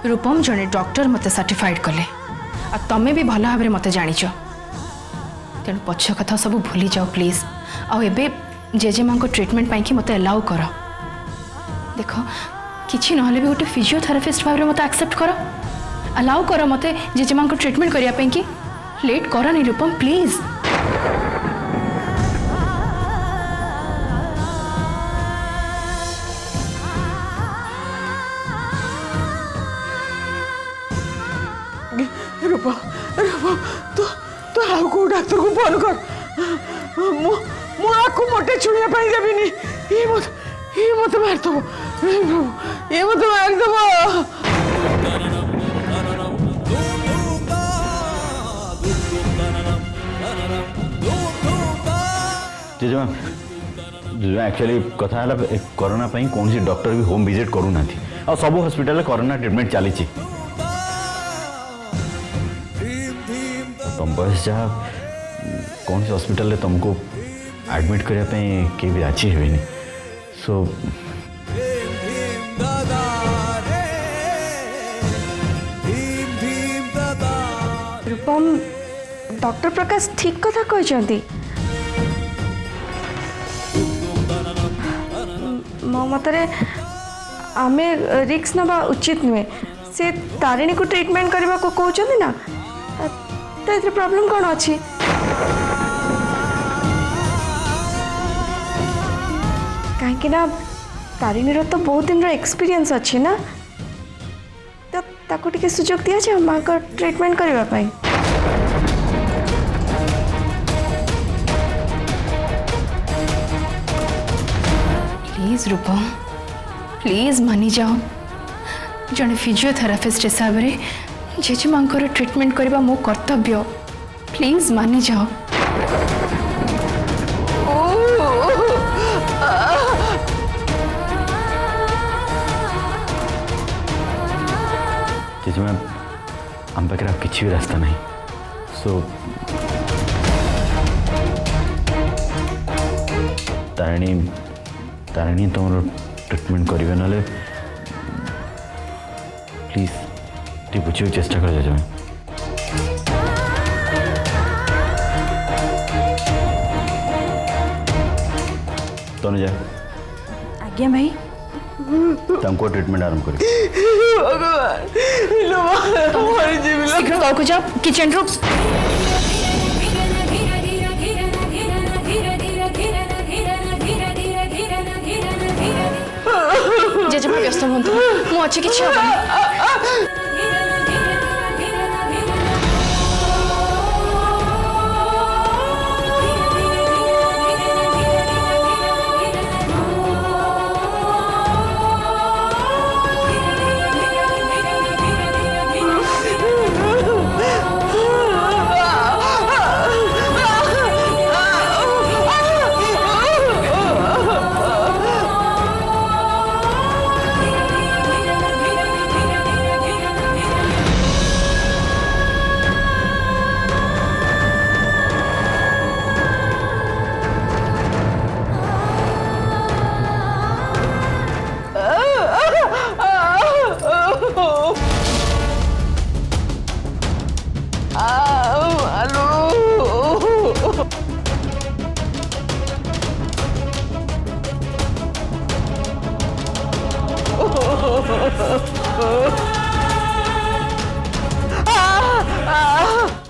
रूपम जड़े डॉक्टर मते सर्टिफाइड कले आ तमे भी भल भाव मते जानिच तेणु पछ कथा सब भूली जाओ प्लीज आबे जेजेमा को ट्रीटमेंट पाई कि मते अलाउ कर देख किसी ना भी गोटे फिजियोथेरापिस्ट भाव में मते एक्सेप्ट कर अलाउ कर मते जेजेमा को ट्रीटमेंट करने कि लेट कर नहीं रूपम प्लीज। रूपा रूपा तो तो आउ को डॉक्टर को फोन कर मु आको मोटे छुड़िया पाई देबिनी ये मत मार दो ये मत मार दो। जेजेमा एक्चुअली कथा है कोरोना कौन सी डॉक्टर भी होम विजिट करूना और सब हॉस्पिटल कोरोना ट्रीटमेंट चली तुम बस जहाँ कौन से हॉस्पिटल तुमको एडमिट करने के भी राजी हेनी सो रूपम डॉक्टर प्रकाश ठीक कथा कहते मो मतरे आमे रिक्स नवा उचित नुहे से तारिणी को ट्रीटमेंट करने को कहते ना तो प्रॉब्लम कौन अच्छी कहीं तारिणी तो बहुत दिन एक्सपीरियंस अच्छी ना तो ताको टिके सुजोग दिया जाए माँ का ट्रीटमेंट करने प्लीज रूपम प्लीज मानी जाओ जड़े फिजियोथेरापिस्ट हिसाब से जेजेमा ट्रीटमेंट करने मो कर्तव्य प्लीज मानी जाओ। जेजेमा आम पाखे किसी भी रास्ता नहीं सो तारिणी तारिणी तुम ट्रीटमेंट करेंगे ना प्लीज टी बुझे चेष्टा कर जेजेमा। तनुजा आज्ञा भाई तुमको ट्रीटमेंट आरंभ करें शीघ्र जाओ किचन रूम जेजेमा व्यस्त हूँ मुझे अच्छी किसी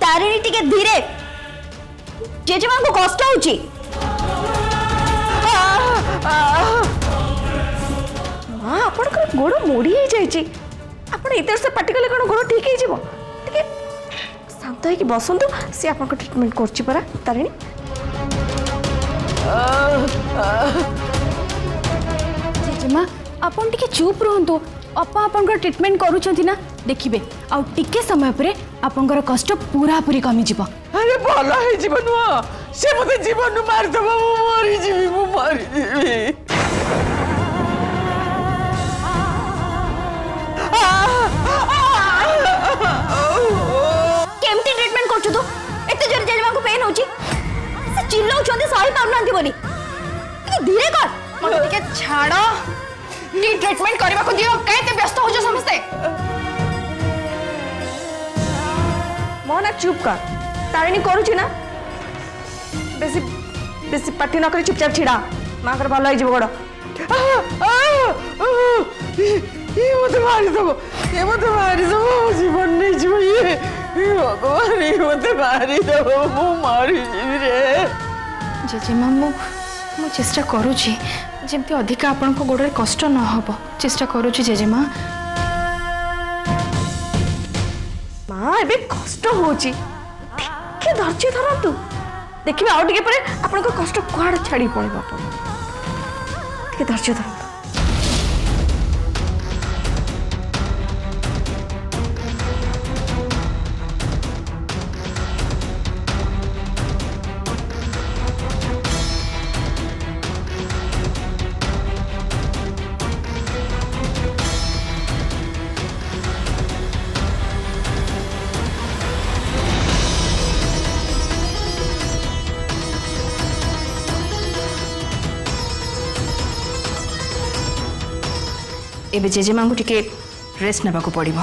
तारिणी टिके धीरे जेजेमा को कष्ट होची मां आपन गोड़ मोड़ी ही जाई आपण इधर से पार्टिकल कोन गोड़ ठीक ही जीवो टिके शांत है कि बसंतु से आपन को ट्रीटमेंट करची परा तारिणी जेजेमा आपन टिके चुप रहंतु अपा आपन ट्रीटमेंट करूछंती ना देखिबे आ टिके समय परे आपन कष्ट पूरा पूरी कमी जीव। अरे भल है जीवन से मत जीवन मार दब मरी जीवी केमती ट्रीटमेंट करछु तू एते जोर जेजमा को पेन होची से चिल्लाउ छंदी सही पाउनांती बोली धीरे कर मत टिके छाड़ो नी ट्रीटमेंट करबा को दियो कहते व्यस्त हो जो समझते मोहना चुप कर तारिणी करुची ना बेसी बेसी पार्टी न करी चुपचाप छिड़ा माँ कर भल हो गोड़ ये मत मारिदेव ये मत मारिदेव जीवन नहीं जीव ये भगवान ये मत मारिदेव मु मरीजी रे जेजेमा मु चेष्टा करुची जेमती अधिका आपण गोड़े कष्ट न हो चेष्टा करुची जेजेमा माँ ए कष्ट होची ठीक धैर्य धरतु देखिए आउ टिके परे आपन को कष्ट कुआड़ छाड़ी पड़िबो आपन ठीक धैर्य धरतु एबे जेजेमा को टिके रेस्ट नेबाक पड़ो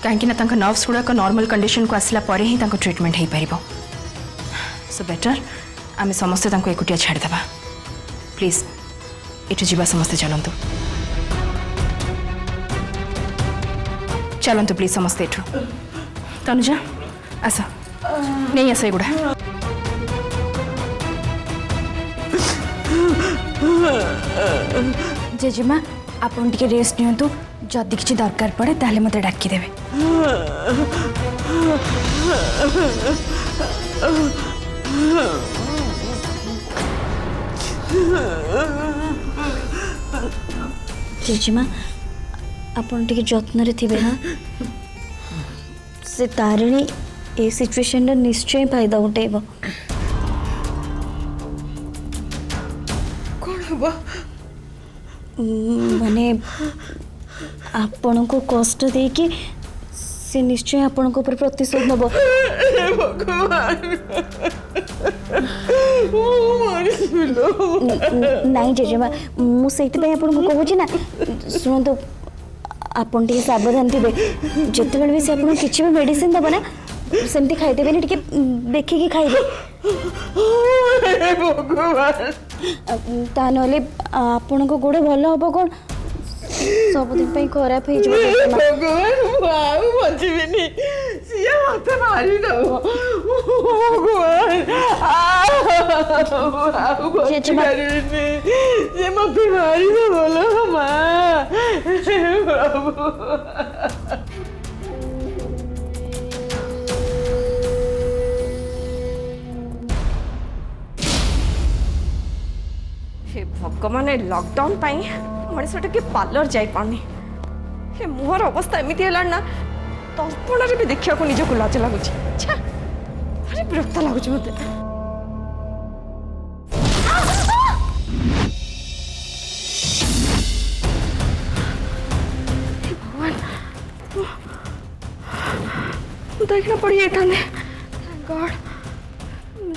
कहीं नर्व्स गुड़ाक नॉर्मल कंडीशन को आसला परे ही ट्रीटमेंट हो पार सो बेटर आम समस्ते एकुटिया छाड़देवा प्लीज इठू जीवा समस्ते चलतु चलतु प्लीज समस्ते इठू तनुजा आस नहीं आस एगुड़ा जेजेमा आपन टिके रेस्ट नियंतु जदि किछि दरकार पड़े ताले मते डाकी देबे जेजेमा आपन टिके जत्न रे थिबे ना से तारिणी ए सिचुएशन रे निश्चय फायदा उठेबो कौन हबा माने आपण को कष्ट दे कि से निश्चय आपण को ऊपर प्रतिशोध नब भगवान नहीं जेजेमा मु सेति पे आपण को कहू छी ना सुन तो आपण टिके सावधान थिबे जते बेले भी से आपण किछि भी मेडिसिन दबो ना सेमती खाइ देबे नि टिके देखि कि खाइबे भगवान ता नले आपण को गोड़े भल हबो कोन सब दिन पे खराब हे जेजेमा भगवान बाबू बचबिनी सिया मत मारी दो भगवान बाबू बचबिनी ये मत मारी दो बोलो मां बाबू हे भगवान लॉकडाउन मनीष टे पार्लर जाई पानी हे मुहर अवस्था एमती है ना दर्पण भी देखा निजक लाज लगुच भारी विरक्त लगुच मत भगवान देखना पड़ी जाते गॉड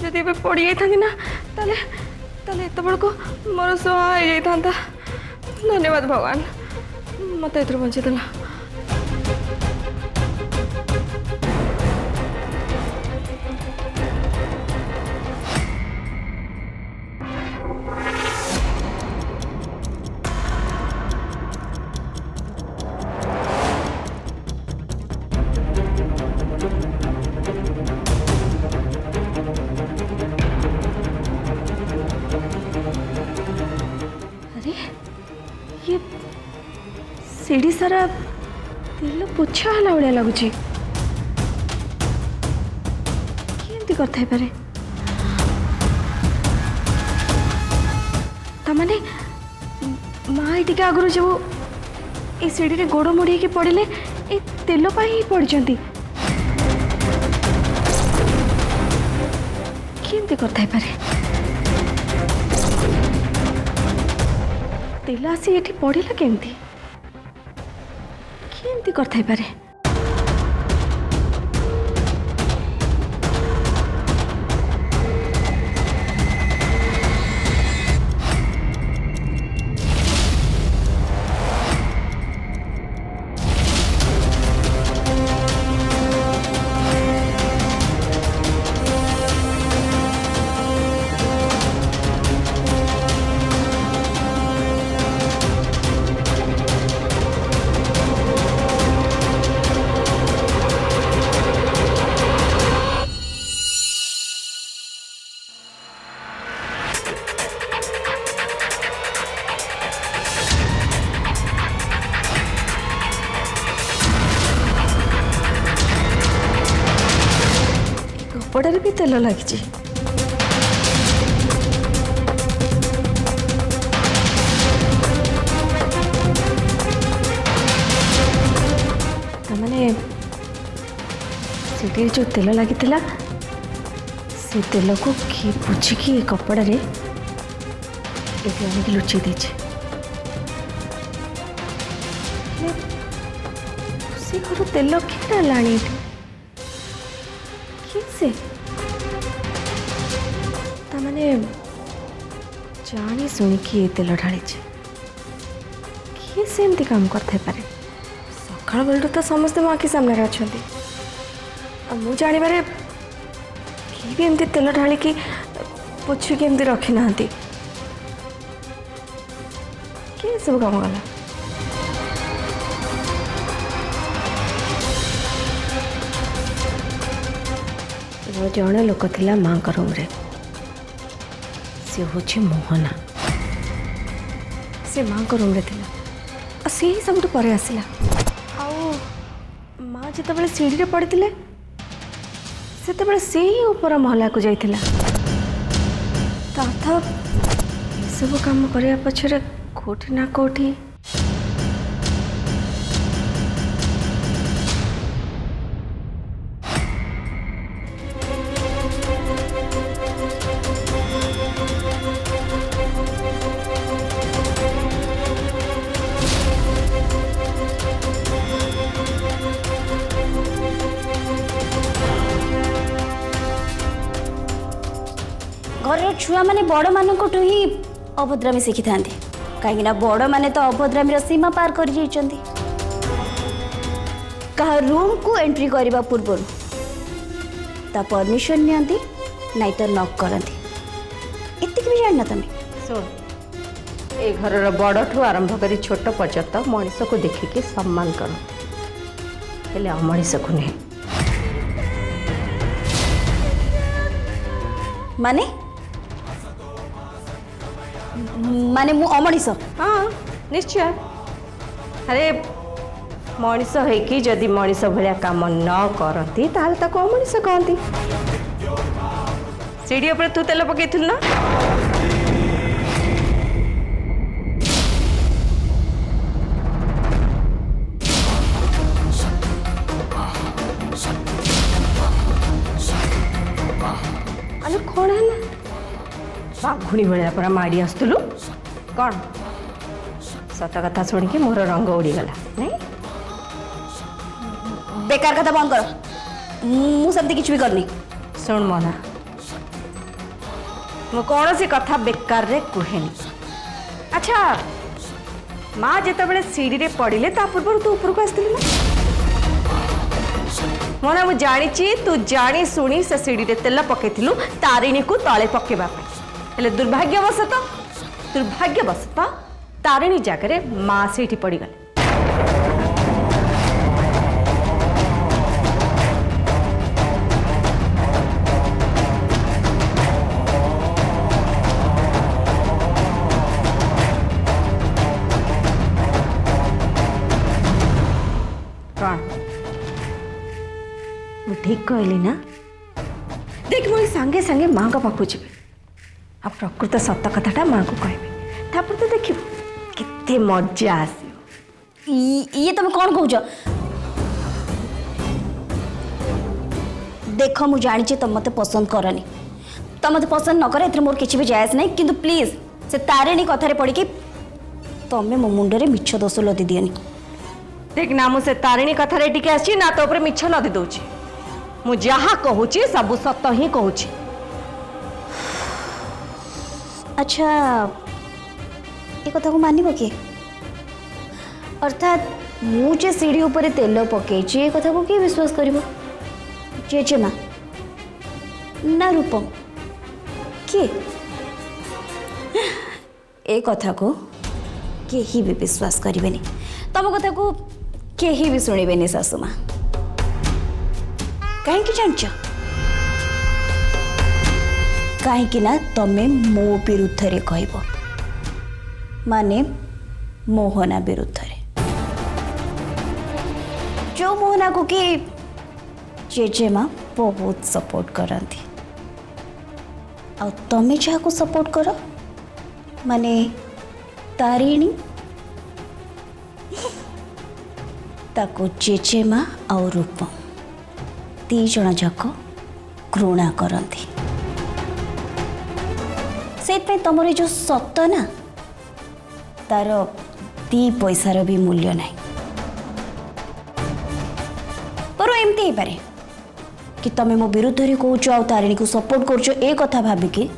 जदि पड़ी जाती ना ताले ताले एत बड़ को मोर सहाय जाता धन्यवाद भगवान मत एथर बंचेदेला ये सीढ़ी सारा तेल पोछा हला भाया लगुच करते पारे तमाने माँ ये आगुरी जब ये सीढ़ी रे गोड़ मोड़ी के पड़े ये तेल ही पड़ती केमती करते पारे तेल आसी ये पड़ा केमती केमती करते पारे कपड़े भी तेल लगी। मैंने सीढ़ी जो तेल लगी से तेल को किए बुझिकी कपड़ा रे ये आनिक लुचि देचे। से घर तेल किए लाणी किए से मैंने जानी शुणिकी ये तेल ढाली किए से एमती काम करते पारे। सकाल बेलू तो समस्ते मो आखि सामने अच्छा मु जानवर कि भी एमती तेल ढालिकी पोछिकी एमती रखी ना किए सब काम कला। जड़े लोक थिला माँ का रूम रे सी हूँ मोहना से माँ को रूम रे थिला से ही सब पर आसला माँ जिते सीढ़ी रे पड़ते से से ही ऊपर महला को जाइथिला। सब काम करने पछरे कोठी ना कोठी घर छुआ मैंने बड़ मानू ही अभद्रामी शिखी था कहीं बड़ मैंने तो अभद्रामी सीमा पार कर कहा रूम को एंट्री करने पूर्व ता परमिशन नियंती नाई तो नॉक करती इतनी भी जानना तुम। सुन ए घर बड़ ठू आरंभ कर छोट पर्यंत मनीष को देखिकी सम्मान कर हेले अमनीष को नहीं माने माने मु अमनीष। हाँ निश्चय। अरे मनीष है जदि मनीष भाया काम न करती ताल ताको अमनीष कहती। सीढ़ी उपर तू तेल पकईथिलु ना अरे कौन है बाघुणी भाया पूरा माड़ी आसलु कौन सत कथा शुणिकी मोर रंग उड़ीगला नहीं बेकार कथा बंद कर मुझे किसी भी करनी। शुण मोना मु कौन सी कथा बेकार रे कहेनी। अच्छा माँ जिते सीढ़ी रे पड़े ता पूर्व तू ऊपर को आसलु ना मोना मु जानी तू जानी शुणी से सीढ़ी रे तेल पकईलु तारिणी को तले पकेबा हेले दुर्भाग्यवशत तारिणी जगह माँ से पड़गले। कौन मु ठीक कहली ना देख मुझे सांगे सांगे माँ का पाखु जी आ प्रकृत सत कथाटा माँ को कहबी तापर तो देखिब केते मजा आस। ये तुम कौन कौच देख मु जानी तुम मत पसंद करनी तुम मत पसंद न कर मोर किसी भी जायज नहीं किंतु प्लीज से तारिणी कथारे पड़ी कि तुम्हें मो मुंडे मिछ दोष लदी दियनी। देख ना मुझे तारिणी कथारे टिके आसी ना तो मिछ लदी दौची मु जहा कहूची सब सत ही कहूची। अच्छा ये कथा को मानिब कि अर्थात मुझे सीढ़ी ऊपर तेल पकई ये कथा को किए विश्वास कर जेजेमा ना रूपम किए ए कथा को केही भी विश्वास करें तुम कथा को केही भी शुणवे सासुमा कहीं जान कहीं ना तमें मो विरुद्ध रे कहब माने मोहना विरुद्ध रे जो मोहना को कि जेजेमा बहुत सपोर्ट करती आ तमें जहाँ सपोर्ट कर माने तारिणी ताको जेजेमा और रूपम दी जन जाक घृणा करती से तुम जो सत ना तार दी पैसार भी मूल्य नहीं पर एमती ही पारे कि तमें मो विरुद्ध रे कहूच आ तारिणी को सपोर्ट करुच ए कथा भाविकी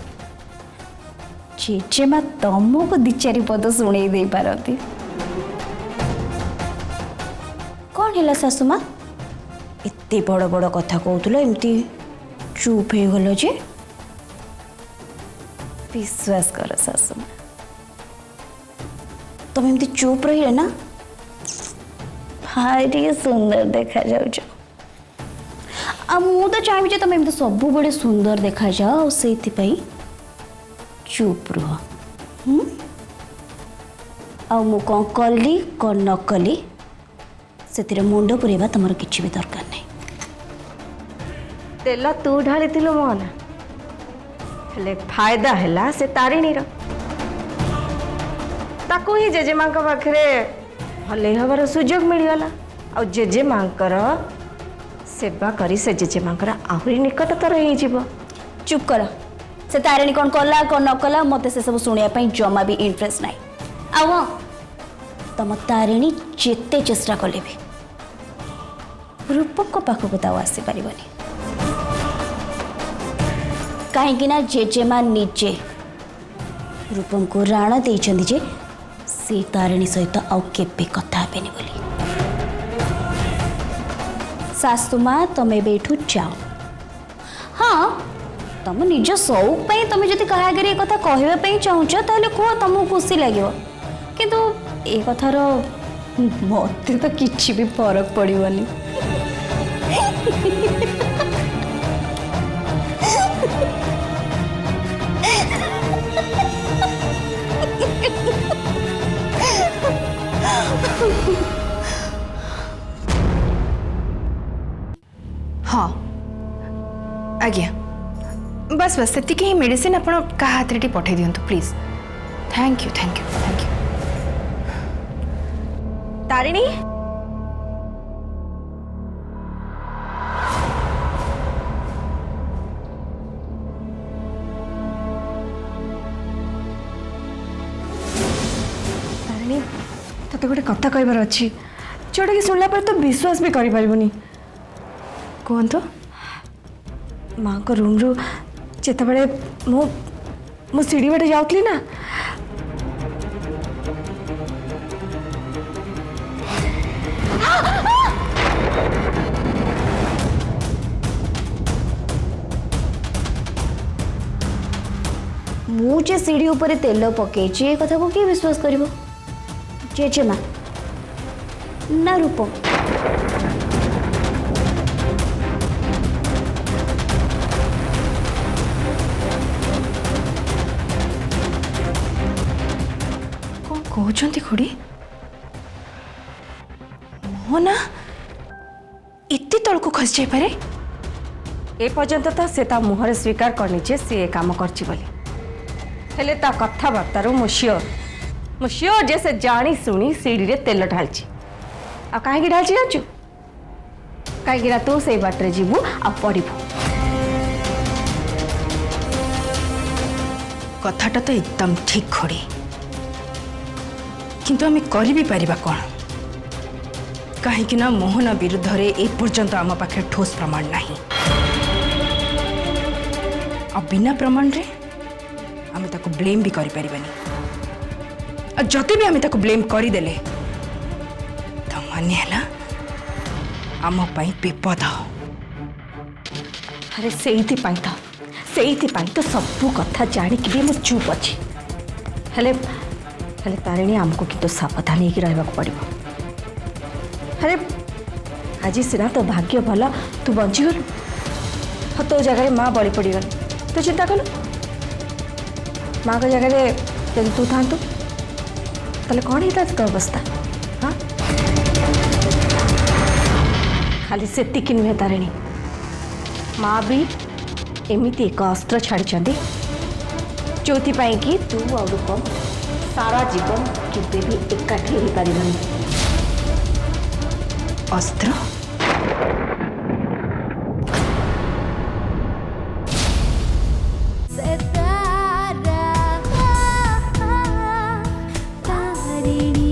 जेजेमा तुमको दी चारि पद शुणे दे पारती कौन है सासुमा एते बड़ बड़ कथा कहूल एमती चुप हो गल जे विश्वास कर सासुमा तुम एमती चुप रही ना भारी सुंदर देखा जाऊच आ मु तो चाहिए तुम एमती सब बड़े सुंदर देखा जाओ से चुप रुह आ मु कौन कली कौन न कली से मुंड पुरेबा तुम किसी भी दरकार नहीं तेल तू ढाली मोहना हेले फायदा है से तारिणी ताकू ही जेजेमा पाखे भले हबार सुजोग मिलगला आ जेजेमा सेवा करी से जेजेमा आहरी निकटतर हो चुप कर से तारिणी कौन कला कौन न कला मत से सब शुणा जमा भी इंटरेस्ट ना आ तुम तारिणी जेते चेष्टा कले भी रूपम को पाखक तो आसीपर कहीं जेजेमा निजे रूपम को राण दे से तारिणी सहित आउ केबे कथा हेबेनी बोली सासु माँ तुम एठू जाओ हाँ तुम निज शौक तुम जब क्या आगे कथा कहवाई चाहूच ताहले कह तुमको खुशी लगे किंतु ए कथार मत तो किसी भी फरक पड़ोनी हाँ आज्ञा बस बस से ही मेडिसिन आप हाथ में पठे दिंतु please thank you thank you thank you Tarini Tarini तते गोटे कथा कहबार अच्छी जोटा कि शुणला पर तो विश्वास भी करि परिबनी कहतु माँ को रूम रु जिते बड़े मु सीढ़ी बाटे जाऊली ना मुझे सीढ़ी ऊपर तेल पकई कथा को किए विश्वास करिवो जेजेमा ना रूपम कहते खुड़ी मोहना एते तल को खस जाई पारे ए पर्यंत तो से ता मुहरे स्वीकार करनी जे से काम करछि बोली हेले ता कथाबार्तार मु श्योर जे से जानी शुणी सीढ़ी रे तेल ढालछि आ काहे ढालछि जाछु काहे तू से बाटरे जीवु आ पड़िबु कथाटा तो एकदम ठीक खड़ी किंतु आम कर भी पारिबा कौन कहीं ना मोहना विरुद्ध रे ए पर्यंत आम पाखे ठोस प्रमाण नहीं आ बिना प्रमाण रे आम ताको ब्लेम भी करि परिबानी आ जति भी आम ताको ब्लेम करदेले तो माने हला आम पई विपद अरे से तो सब कथा जानिक भी मैं चुप अच्छी हेले हेले तारिणी आमको किंतु सावधान ही रहा पड़ो अरे आज सीना तो भाग्य भला तू बचीगलु हाँ तो जगह माँ बड़ी पड़गल तू चिंता कलु माँ को जगह जब तू था ताले कौन होता तो अवस्था हाँ खाली से नुहे तारिणी माँ भी एमती एक अस्त्र छाड़ी जो कि तू और रूपम सारा जीवन केवे भी एकाठी हो पारिबनी। अस्त्र तारिणी